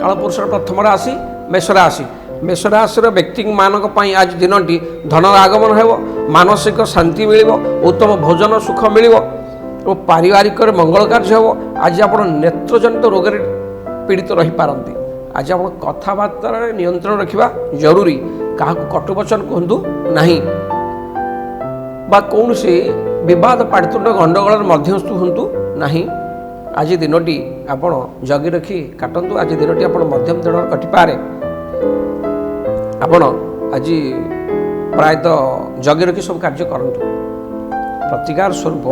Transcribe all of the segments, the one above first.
कालपुरुषर प्रथम राशि मेष राशि। मेष राशि व्यक्ति मानक आज दिनटी धनर आगमन हो, मानसिक शांति मिल, उत्तम भोजन सुख मिल, पारिवारिक मंगल कार्य हो। आज आप नेत्रजनित रोग पीड़ित रही पारती। आज आप कथबार्ता नियंत्रण रखा जरूरी। क्या कटुवचन कहतु नहीं बा कौन से विवाद पाटितुंड गंडगोल मध्यस्थ हूँ नहीं। आज दिनटी आपण जगी रखी काटतु। आज दिनटी आप मध्यम धरण कटिपारे। आपण आज प्रायतः जगी रखी सब कार्य करूँ। प्रतिकार स्वरूप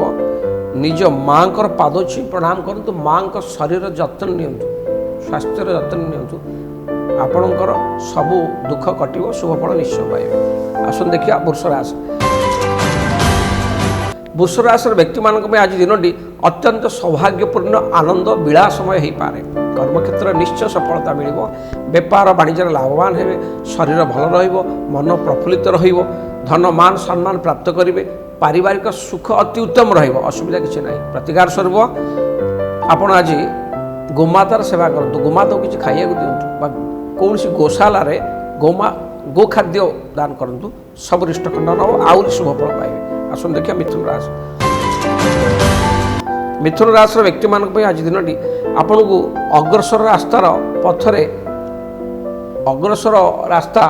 निज माँ पाद छी प्रणाम करूँ। माँ शरीर जत्न नियंतु, स्वास्थ्यर जत्न नियंतु। आपणकर सबू दुख कटिव, शुभफल निश्चय पाइबे। आसन देखिए वृष राशि। वृष राशि व्यक्ति मानक आज दिनटी अत्यंत सौभाग्यपूर्ण आनंद विलासमय हो पारे। कर्मक्षेत्र निश्चय सफलता मिल, बेपार वाणिज्य लाभवान हे, शरीर भल रहिबो, मन प्रफुल्लित रहिबो, धन मान सम्मान प्राप्त करेंगे, पारिवारिक सुख अति उत्तम रहिबो, असुविधा किसी ना। प्रतिकार स्वरूप आपण आज गोमातार सेवा करतु। गोमाता को किसी खाइया दिंतु, कौन सी गौशाला रे गो खाद्य दान करतु। सब रिष्ट खंडन हो, आउरी शुभफल पाइबे। आसन देखिए मिथुन राशि। मिथुन राशि व्यक्ति मानक आज दिनटी आपन को अग्रसर रास्तार पथरे, अग्रसर रास्ता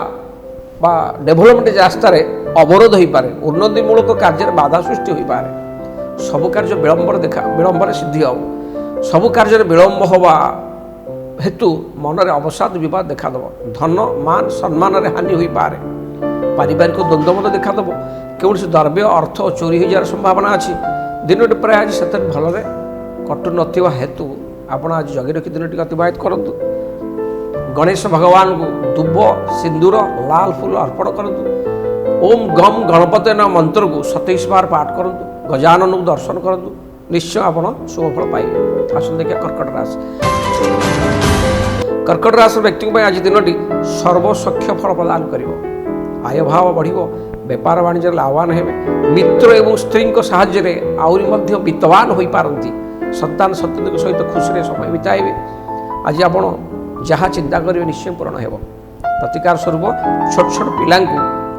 बा डेभलपमेंट रास्तार अवरोध हो पारे। उन्नतिमूलक कार्य बाधा सृष्टि हो पारे। सबु कार्य विलंबर सिद्धि हो। सबु कार्य विलंब हवा हेतु मन में अवसाद विवाद देखादेव। धन मान सम्मान हानि हो पारे। पारिवारिक द्वंद्व देखादेव। कौन से द्रव्य अर्थ चोरी हो जार संभावना अच्छी। दिनटी प्राय आज से भल कटु ना हेतु आप आज जगी रखी दिनटी अतिबाहित करूँ। गणेश भगवान को दुब सिंदूर लाल फूल अर्पण करूँ। ओम गम गणपति मंत्र को 27 बार पाठ करूँ। गजानन को दर्शन करूँ। निश्चय आप शुभफल पाइबे। आसन देखिए कर्कट राशि। कर्कट राशि व्यक्ति आज दिनटी सर्वसख्य फल प्रदान कर। आय भाव बढ़, बेपार वाणिज्य लाभवान हे, मित्र एवं स्त्री साहाय्य आहरी वित्तवान हो पारती। संतान सतति सहित खुशी समय बिताइबे। आज आप जहाँ चिंता करेंगे निश्चय पूरण हो। प्रतिकार स्वरूप छोट छोट पिला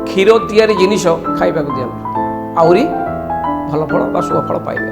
क्षीर तैयारी जिनिस खाइबा दिंतु। आहरी भल फल शुभफल पाइबे।